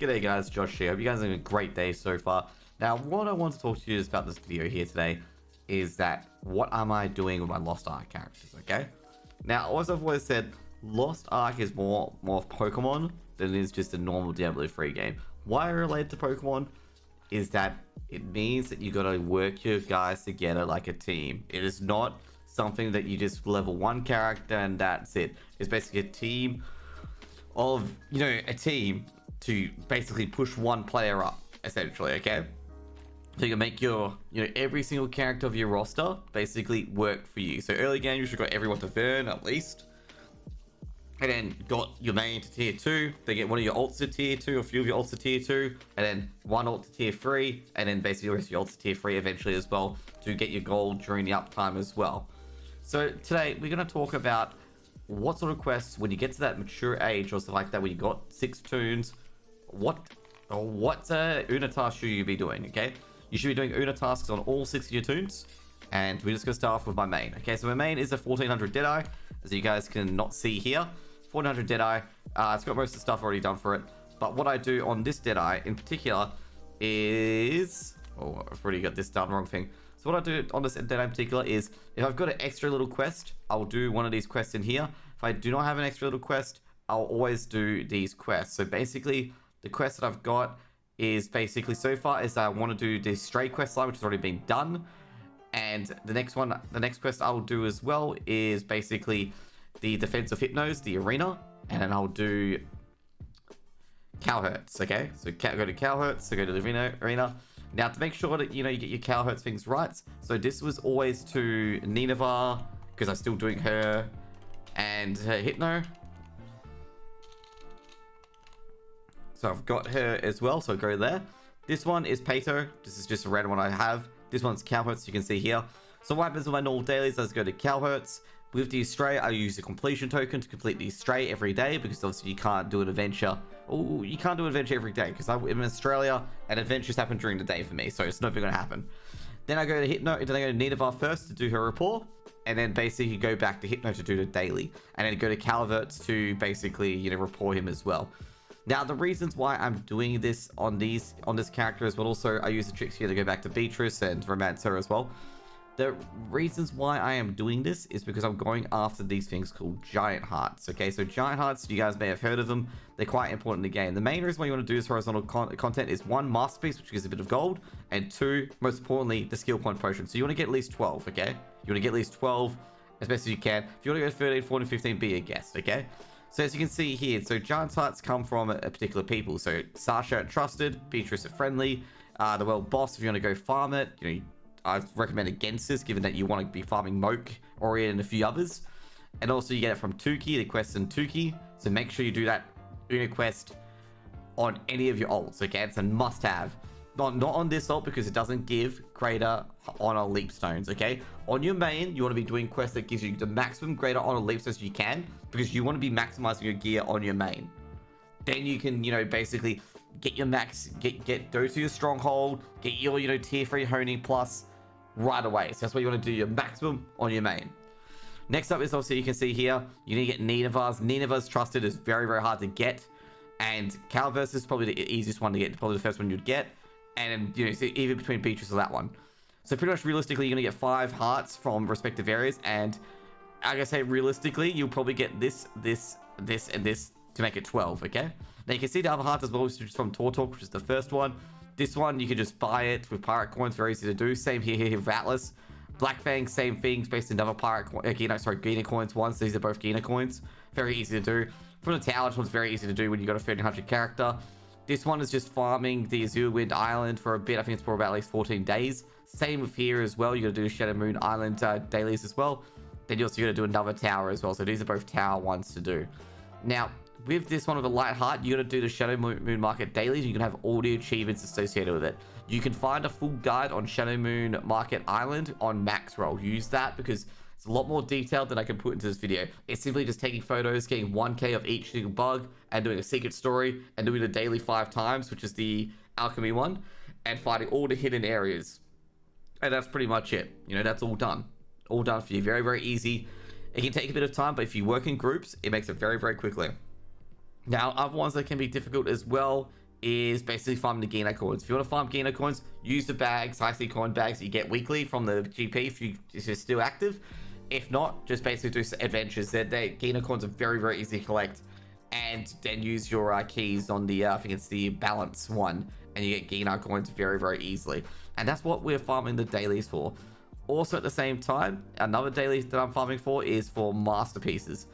G'day guys, Josh here. Hope you guys are having a great day so far. Now, what I want to talk to you is about this video here today is that what am I doing with my Lost Ark characters, okay? Now, as I've always said, Lost Ark is more of Pokemon than it is just a normal Diablo 3 game. Why I relate to Pokemon is that it means that you gotta work your guys together like a team. It is not something that you just level one character and that's it. It's basically a team of, a team to basically push one player up, essentially, okay? So you can make your, every single character of your roster basically work for you. So early game, you should got everyone to Vern at least. And then got your main to tier 2. They get one of your ults to tier 2, or a few of your ults to tier 2. And then one ult to tier 3. And then basically the rest of your ults to tier 3 eventually as well, to get your gold during the uptime as well. So today, we're going to talk about what sort of quests, when you get to that mature age or stuff like that, when you got 6 toons, what Una task should you be doing, okay? You should be doing Una tasks on all 6 of your toons, and we're just going to start off with my main, okay? So my main is a 1400 Deadeye, as you guys can not see here. 1400 Deadeye, it's got most of the stuff already done for it, but what I do on this Deadeye in particular is... Oh, I've already got this done, wrong thing. So what I do on this Deadeye in particular is, if I've got an extra little quest, I'll do one of these quests in here. If I do not have an extra little quest, I'll always do these quests. So basically, the quest that I've got is basically so far is I want to do the Stray quest line, which has already been done. And the next quest I'll do as well is basically the Defense of Hypnos, the arena. And then I'll do Cowhertz, okay? So go to Cowhertz, so go to the arena. Now, to make sure that, you get your Cowhertz things right. So this was always to Nineveh, because I'm still doing her and her Hypno. So I've got her as well, so go there. This one is Pato. This is just a random one I have. This one's Cowhertz, you can see here. So what happens with my normal dailies, let's go to Cowhertz. With the Stray, I use a completion token to complete the Stray every day, because obviously you can't do an adventure. Oh, you can't do an adventure every day, because I'm in Australia, and adventures happen during the day for me, so it's never going to happen. Then I go to Hypno, then I go to Nineveh first to do her rapport, and then basically go back to Hypno to do the daily, and then go to Calverts to basically, rapport him as well. Now, the reasons why I'm doing this on this character as well, also I use the tricks here to go back to Beatrice and romance her as well. The reasons why I am doing this is because I'm going after these things called Giant Hearts, okay? So Giant Hearts, you guys may have heard of them. They're quite important in the game. The main reason why you want to do this horizontal content is 1, Masterpiece, which gives a bit of gold, and 2, most importantly, the skill point potion. So you want to get at least 12, okay? You want to get at least 12 as best as you can. If you want to go 13, 14, 15, be a guest, okay? So as you can see here, so Giant Hearts come from a particular people. So Sasha at Trusted, Beatrice at Friendly, the World Boss, if you want to go farm it, I recommend against this, given that you want to be farming Moke, Ori, and a few others. And also you get it from Tuki, the quest in Tuki. So make sure you do that Una quest on any of your ults, okay? It's a must-have. Not on this ult, because it doesn't give greater honor Leapstones, okay? On your main, you want to be doing quests that gives you the maximum greater honor Leapstones you can, because you want to be maximizing your gear on your main. Then you can, basically get your max, go to your stronghold, get your, tier 3 honing plus right away. So that's what you want to do, your maximum on your main. Next up is obviously, you can see here, you need to get Nineveh's. Nineveh's Trusted is very, very hard to get. And Calverse is probably the easiest one to get, probably the first one you'd get. And, so even between Beatrice or that one. So pretty much realistically, you're going to get 5 hearts from respective areas. And like I say, realistically, you'll probably get this, and this to make it 12, okay? Now you can see the other hearts as well, which is from Tortalk, which is the first one. This one, you can just buy it with pirate coins, very easy to do. Same here with Atlas. Black Fang, same things, based in another pirate Gina coins ones. These are both Gina coins. Very easy to do. From the tower, this one's very easy to do when you got a 1300 character. This one is just farming the Azure Wind Island for a bit. I think it's for about at least 14 days. Same with here as well. You're going to do Shadow Moon Island dailies as well. Then you're also going to do another tower as well. So these are both tower ones to do. Now, with this one with a light heart, you're going to do the Shadow Moon Market dailies. You can have all the achievements associated with it. You can find a full guide on Shadow Moon Market Island on Maxroll. Use that because it's a lot more detailed than I can put into this video. It's simply just taking photos, getting 1k of each single bug, and doing a secret story, and doing the daily 5 times, which is the alchemy one, and finding all the hidden areas. And that's pretty much it. That's all done. All done for you. Very, very easy. It can take a bit of time, but if you work in groups, it makes it very, very quickly. Now, other ones that can be difficult as well is basically farming the Geno coins. If you want to farm Geno coins, use the bags, high C coin bags that you get weekly from the GP if you're still active. If not, just basically do adventures. Geno coins are very, very easy to collect. And then use your keys on the, I think it's the balance one, and you get Geno coins very, very easily. And that's what we're farming the dailies for. Also, at the same time, another daily that I'm farming for is for masterpieces.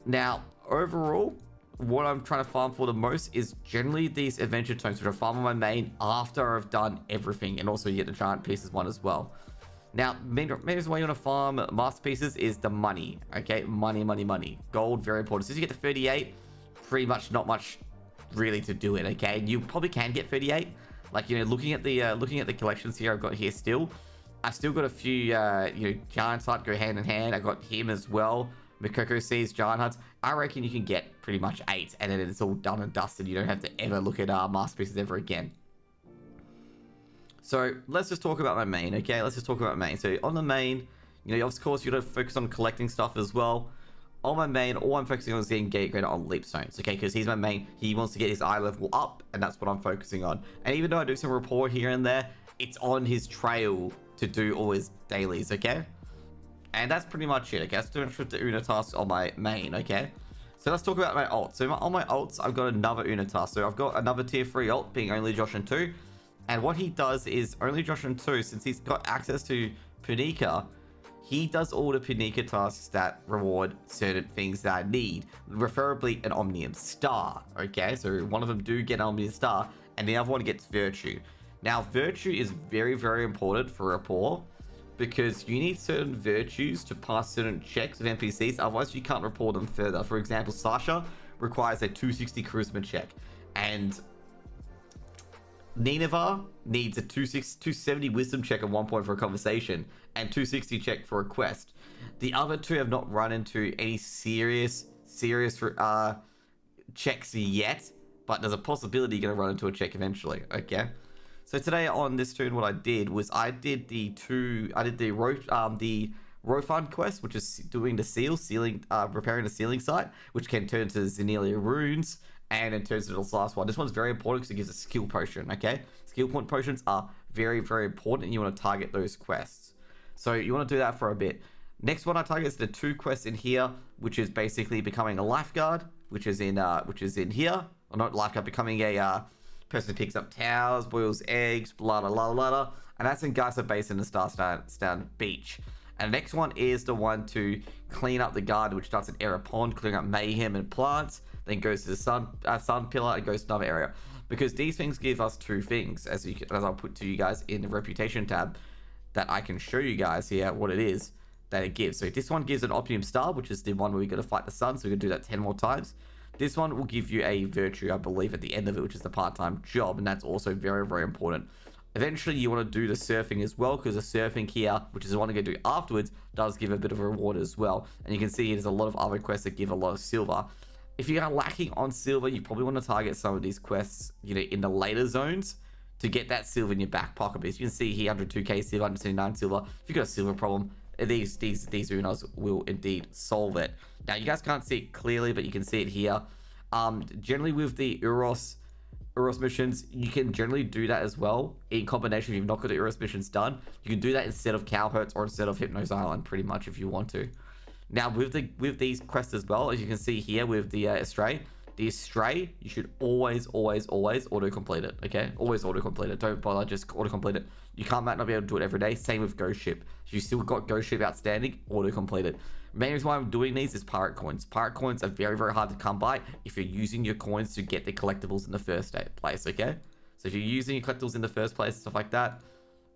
Now, overall, what I'm trying to farm for the most is generally these adventure tomes, which I farm on my main after I've done everything, and also you get the giant pieces one as well. Now, main reason why you want to farm masterpieces is the money. Okay, money. Gold, very important. Since you get to 38, pretty much not much really to do it. Okay, you probably can get 38. Like, you know, looking at the collections here I've got here still. I've still got a few, you know, giant type go hand in hand. I got him as well. Makoko sees giant hunts. I reckon you can get pretty much 8, and then it's all done and dusted. You don't have to ever look at masterpieces ever again. So let's just talk about my main, okay? Let's just talk about main. So on the main, you know, of course, you got to focus on collecting stuff as well. On my main, all I'm focusing on is getting Gatecrater on Leapstones, okay? Because he's my main. He wants to get his eye level up, and that's what I'm focusing on. And even though I do some rapport here and there, it's on his trail to do all his dailies, okay? And that's pretty much it, okay? That's too much with the Una tasks on my main, okay? So let's talk about my ult. So on my ults, I've got another Una task. So I've got another tier 3 ult, being Only Josh and 2. And what he does is, Only Josh and 2, since he's got access to Punika, he does all the Punika tasks that reward certain things that I need. Preferably an Omnium Star, okay? So one of them do get an Omnium Star, and the other one gets Virtue. Now, Virtue is very, very important for rapport, because you need certain virtues to pass certain checks with NPCs, otherwise you can't report them further. For example, Sasha requires a 260 charisma check, and Nineveh needs a 270 wisdom check at one point for a conversation, and 260 check for a quest. The other two have not run into any serious checks yet, but there's a possibility you're going to run into a check eventually, okay? So today on this tune, what I did was I did the Rofund quest, which is doing the repairing the ceiling site, which can turn into Xenelia runes, and it turns into the last one. This one's very important because it gives a skill potion, okay? Skill point potions are very, very important, and you want to target those quests. So you want to do that for a bit. Next one I target is the 2 quests in here, which is basically becoming a lifeguard, which is in here. Or not lifeguard, becoming a person who picks up towels, boils eggs, blah, blah, blah, blah. And that's in Geisa Basin and Starstone Beach. And the next one is the one to clean up the garden, which starts in Era Pond, clearing up mayhem and plants, then goes to the sun pillar and goes to another area. Because these things give us 2 things, as I'll put to you guys in the reputation tab, that I can show you guys here what it is that it gives. So this one gives an Optimum Star, which is the one where we got to fight the sun, so we can do that 10 more times. This one will give you a virtue, I believe, at the end of it, which is the part-time job, and that's also very, very important. Eventually, you want to do the surfing as well, because the surfing here, which is the one I'm going to do afterwards, does give a bit of a reward as well. And you can see there's a lot of other quests that give a lot of silver. If you are lacking on silver, you probably want to target some of these quests, you know, in the later zones to get that silver in your back pocket. Because you can see here, 102k silver, 179 silver. If you've got a silver problem, these runas will indeed solve it. Now, you guys can't see it clearly, but you can see it here. Generally with the Uros missions, you can generally do that as well in combination. If you've not got the Uros missions done, you can do that instead of Cowhertz or instead of Hypnos Island, pretty much, if you want to. Now with these quests as well, as you can see here with the Astray, you should always auto-complete it, okay? Always auto-complete it. Don't bother, just auto-complete it. You might not be able to do it every day. Same with Ghost Ship. If you still got Ghost Ship outstanding, auto-complete it. Main reason why I'm doing these is pirate coins. Pirate coins are very, very hard to come by if you're using your coins to get the collectibles in the first place, okay? So if you're using your collectibles in the first place, stuff like that,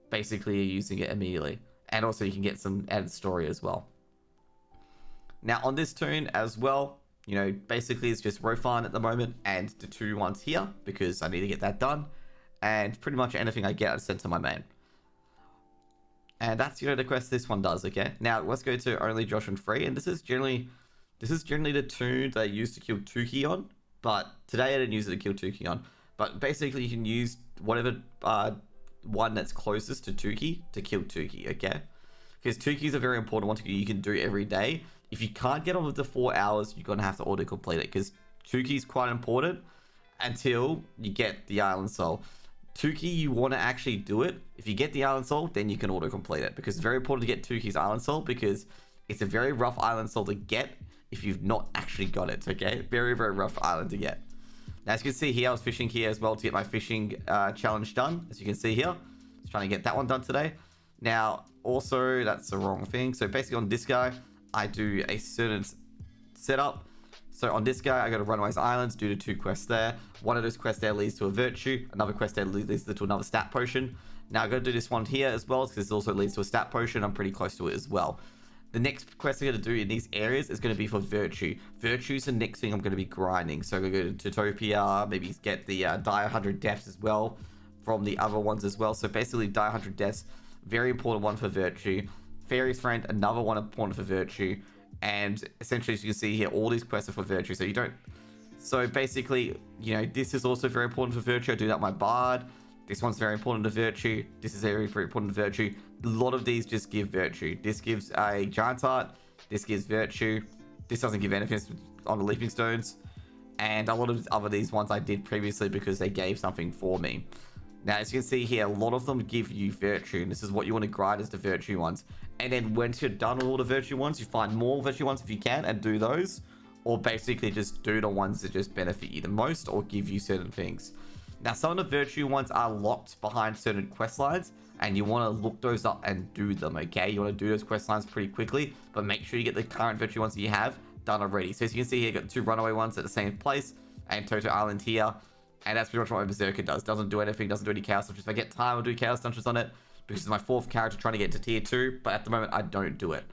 basically you're using it immediately. And also you can get some added story as well. Now on this tune as well, you know, basically it's just Rofan at the moment and the 2 ones here because I need to get that done. And pretty much anything I get, I send to my main. And that's, you know, the quest this one does, okay? Now, let's go to Only Josh and Free. And this is generally the tune that I used to kill Tuki on. But today I didn't use it to kill Tuki on. But basically, you can use whatever one that's closest to Tuki to kill Tuki, okay? Because Tuki is a very important one you can do every day. If you can't get on with the 4 hours, you're going to have to auto-complete it. Because Tuki is quite important. until you get the island soul. Tuki, you want to actually do it. If you get the island soul, then you can auto complete it, because it's very important to get Tuki's island soul, because it's a very rough island soul to get if you've not actually got it. Okay, very rough island to get. Now, as you can see here, I was fishing here as well to get my fishing challenge done. As you can see here, just trying to get that one done today. Now, also, that's the wrong thing. So basically on this guy, I do a certain setup. So on this guy, I go to Runaway's Islands, do the 2 quests there. One of those quests there leads to a virtue. Another quest there leads to another stat potion. Now, I go to do this one here as well, because this also leads to a stat potion. I'm pretty close to it as well. The next quest I'm going to do in these areas is going to be for virtue. Virtue is the next thing I'm going to be grinding. So I'm going to go to Tutopia, maybe get the die 100 deaths as well from the other ones as well. So basically, die 100 deaths, very important one for virtue. Fairy's Friend, another one important for virtue. And essentially, as you can see here, all these quests are for virtue. So you don't... So basically, you know, this is also very important for virtue. I do that with my bard. This one's very important to virtue. This is very important to virtue. A lot of these just give virtue. This gives a giant heart. This gives virtue. This doesn't give anything on the leaping stones. And a lot of these ones I did previously because they gave something for me. Now, as you can see here, a lot of them give you virtue, and this is what you want to grind as the virtue ones. And then once you're done with all the virtue ones, you find more virtue ones if you can, and do those. Or basically just do the ones that just benefit you the most, or give you certain things. Now, some of the virtue ones are locked behind certain quest lines, and you want to look those up and do them, okay? You want to do those quest lines pretty quickly, but make sure you get the current virtue ones that you have done already. So as you can see here, you've got 2 runaway ones at the same place, and Toto Island here. And that's pretty much what my Berserker does. Doesn't do anything, doesn't do any Chaos Dungeons. If I get time, I'll do Chaos Dungeons on it, because it's my 4th character trying to get to tier 2, but at the moment, I don't do it.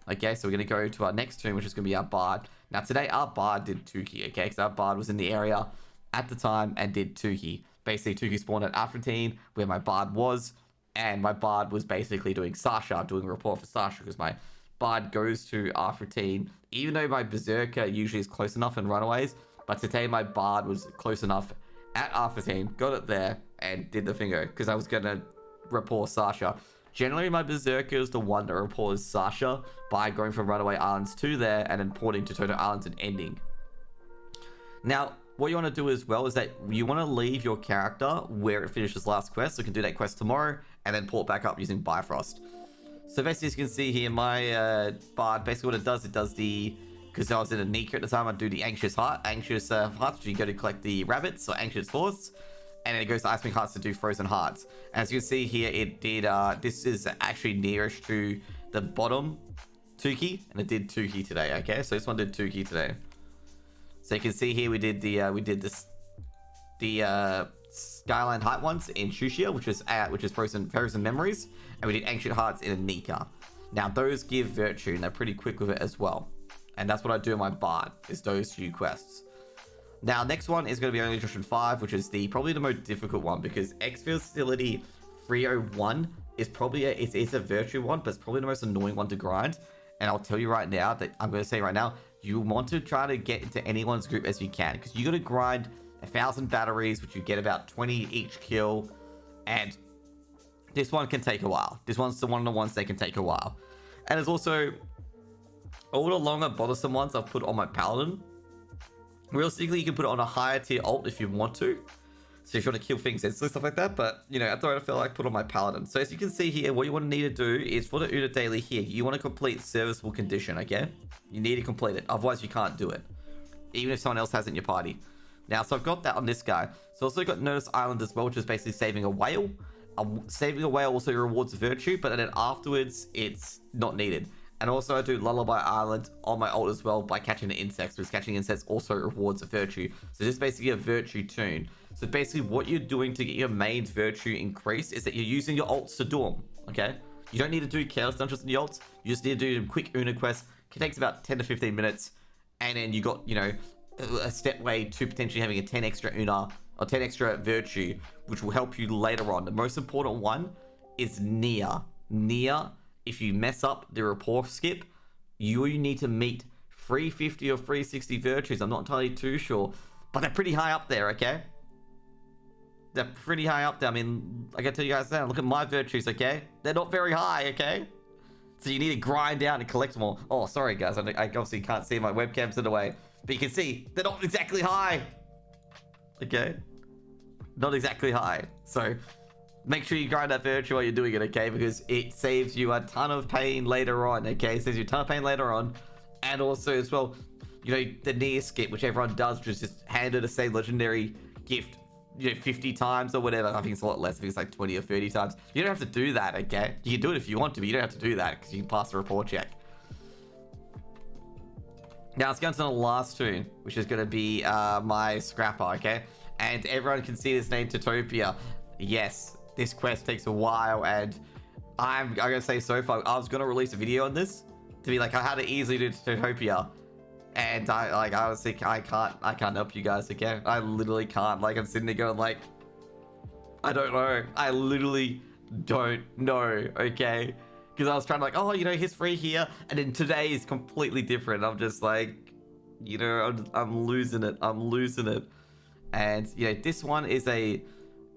Okay, so we're going to go to our next tomb, which is going to be our Bard. Now, today, our Bard did Tuki, okay? Because our Bard was in the area at the time and did Tuki. Basically, Tuki spawned at Afratine, where my Bard was, and my Bard was basically doing Sasha, doing a report for Sasha, because my Bard goes to Afratine, even though my Berserker usually is close enough in Runaways, but today my Bard was close enough at Afratine, got it there, and did the finger, because I was going to report Sasha. Generally, my Berserker is the one that reports Sasha by going from Runaway Islands to there, and then porting to Toto Islands and ending. Now, what you want to do as well is that you want to leave your character where it finishes last quest, so you can do that quest tomorrow, and then port back up using Bifrost. So basically, as you can see here, my Bard, basically what it does the... Because I was in a Nika at the time, I'd do the Anxious Hearts, which you go to collect the rabbits, or Anxious Horse, and then it goes to Ice Wing Hearts to do Frozen Hearts. And as you can see here, it did, this is actually nearest to the bottom Tuki, and it did Tuki today, okay? So this one did Tuki today. So you can see here, we did the Skyline Height ones in Shushia, which is Frozen Memories, and we did Ancient Hearts in Nika. Now, those give virtue, and they're pretty quick with it as well. And that's what I do in my Bard, is those 2 quests. Now, next one is going to be Only Attrition 5, which is probably the most difficult one, because X Facility 301 is probably it's a virtue one, but it's probably the most annoying one to grind. And I'll tell you right now, that I'm going to say right now, you want to try to get into anyone's group as you can, because you got to grind 1,000 batteries, which you get about 20 each kill, and this one can take a while. This one's one of the ones that can take a while. And there's also... all the longer bothersome ones I've put on my Paladin. Realistically, you can put it on a higher tier ult if you want to. So if you want to kill things and stuff like that. But, you know, at the moment I feel like put on my Paladin. So as you can see here, what you want to need to do is for the Una Daily here, you want to complete serviceable condition, okay? You need to complete it. Otherwise, you can't do it. Even if someone else has it in your party. Now, so I've got that on this guy. So also got Notice Island as well, which is basically saving a whale. Saving a whale also rewards virtue, but then afterwards, it's not needed. And also I do Lullaby Island on my ult as well by catching the insects, because catching insects also rewards a virtue. So this is basically a virtue tune. So basically what you're doing to get your main virtue increased is that you're using your ults to do them, okay? You don't need to do Chaos Dungeons in your ults. You just need to do them quick Una quests. It takes about 10 to 15 minutes. And then you got, you know, a step way to potentially having a 10 extra Una or 10 extra virtue, which will help you later on. The most important one is Nia. Nia. If you mess up the report skip, you need to meet 350 or 360 virtues. I'm not entirely too sure, but they're pretty high up there, okay? They're pretty high up there. I mean, I can tell you guys now, look at my virtues, okay? They're not very high, okay? So you need to grind down and collect them all. Oh, sorry, guys. I obviously can't see my webcams in the way, but you can see they're not exactly high. Okay? Not exactly high. So make sure you grind that virtue while you're doing it, okay? Because it saves you a ton of pain later on, okay? It saves you a ton of pain later on. And also as well, you know, the near skip, which everyone does, which is just handed a same legendary gift, you know, 50 times or whatever. I think it's a lot less. I think it's like 20 or 30 times. You don't have to do that, okay? You can do it if you want to, but you don't have to do that because you can pass the report check. Now let's go into the last tune, which is going to be my scrapper, okay? And everyone can see this name, Totopia. Yes, this quest takes a while, and I'm gonna say so far, I was gonna release a video on this to be like how to easily do Totopia, and I honestly I can't help you guys again. I literally can't. Like, I'm sitting there going like, I don't know. I literally don't know. Okay, because I was trying to like, oh, you know, he's free here, and then today is completely different. I'm just like, you know, I'm losing it. I'm losing it. And you know, this one is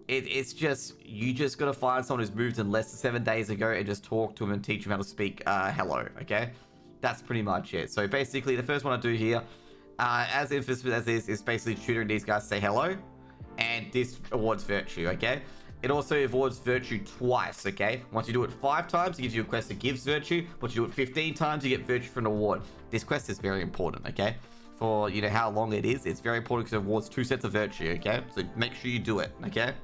it's just, you just gotta find someone who's moved in less than 7 days ago and just talk to him and teach him how to speak hello, okay? That's pretty much it. So basically, the first one I do here, as infamous as this, is basically tutoring these guys to say hello, and this awards virtue, okay? It also awards virtue twice, okay? Once you do it 5 times, it gives you a quest that gives virtue. Once you do it 15 times, you get virtue for an award. This quest is very important, okay? For, you know, how long it is, it's very important because it awards 2 sets of virtue, okay? So make sure you do it, okay?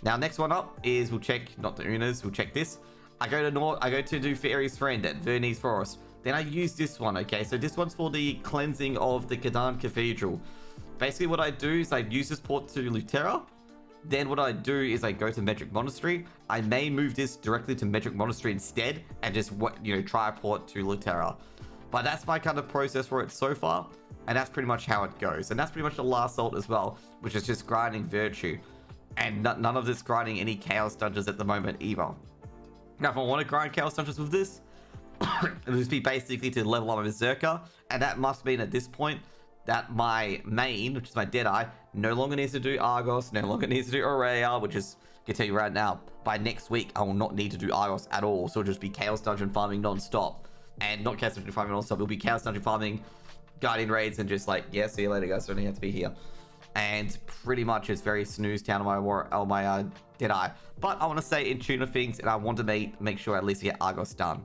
Now, next one up is, we'll check, not the Unas, we'll check this. I go to do Fairy's Friend at Verney's Forest. Then I use this one, okay? So this one's for the cleansing of the Kadan Cathedral. Basically, what I do is I use this port to Luterra. Then what I do is I go to Metric Monastery. I may move this directly to Metric Monastery instead and just, you know, try a port to Luterra. But that's my kind of process for it so far. And that's pretty much how it goes. And that's pretty much the last ult as well, which is just grinding virtue. And none of this grinding any chaos dungeons at the moment either. Now, if I want to grind chaos dungeons with this, it'll just be basically to level up my Berserker. And that must mean at this point that my main, which is my Deadeye, no longer needs to do Argos, no longer needs to do Aurea, which is, I can tell you right now, by next week, I will not need to do Argos at all. So it'll just be chaos dungeon farming non-stop. And not chaos dungeon farming non-stop, it'll be chaos dungeon farming, guardian raids, and just like, yeah, see you later, guys, don't have to be here. And pretty much it's very snooze town on my Deadeye. But I want to say in tune of things, and I want to make sure at least I get Argos done.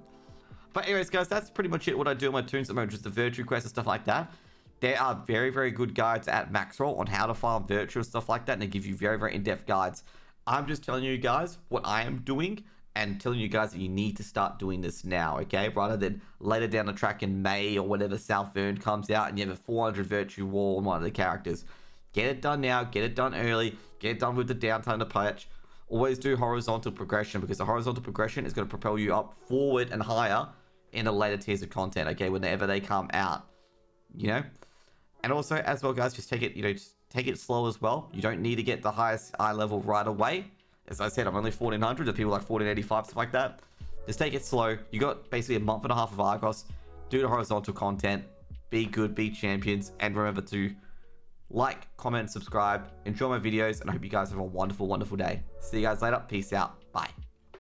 But anyways, guys, that's pretty much it. What I do on my tunes at the moment, just the virtue quests and stuff like that. There are very, very good guides at Maxroll on how to farm virtue and stuff like that, and they give you very, very in-depth guides. I'm just telling you guys what I am doing and telling you guys that you need to start doing this now, okay? Rather than later down the track in May or whenever South Vern comes out and you have a 400 virtue wall on one of the characters. Get it done now, get it done early, get it done with the downtime to patch. Always do horizontal progression, because the horizontal progression is going to propel you up forward and higher in the later tiers of content, okay, whenever they come out, you know? And also, as well, guys, just take it, you know, just take it slow as well. You don't need to get the highest eye level right away. As I said, I'm only 1400, the people like 1485, stuff like that. Just take it slow. You got basically a month and a half of Argos. Do the horizontal content. Be good, be champions, and remember to like, comment, subscribe, enjoy my videos, and I hope you guys have a wonderful, wonderful day. See you guys later. Peace out.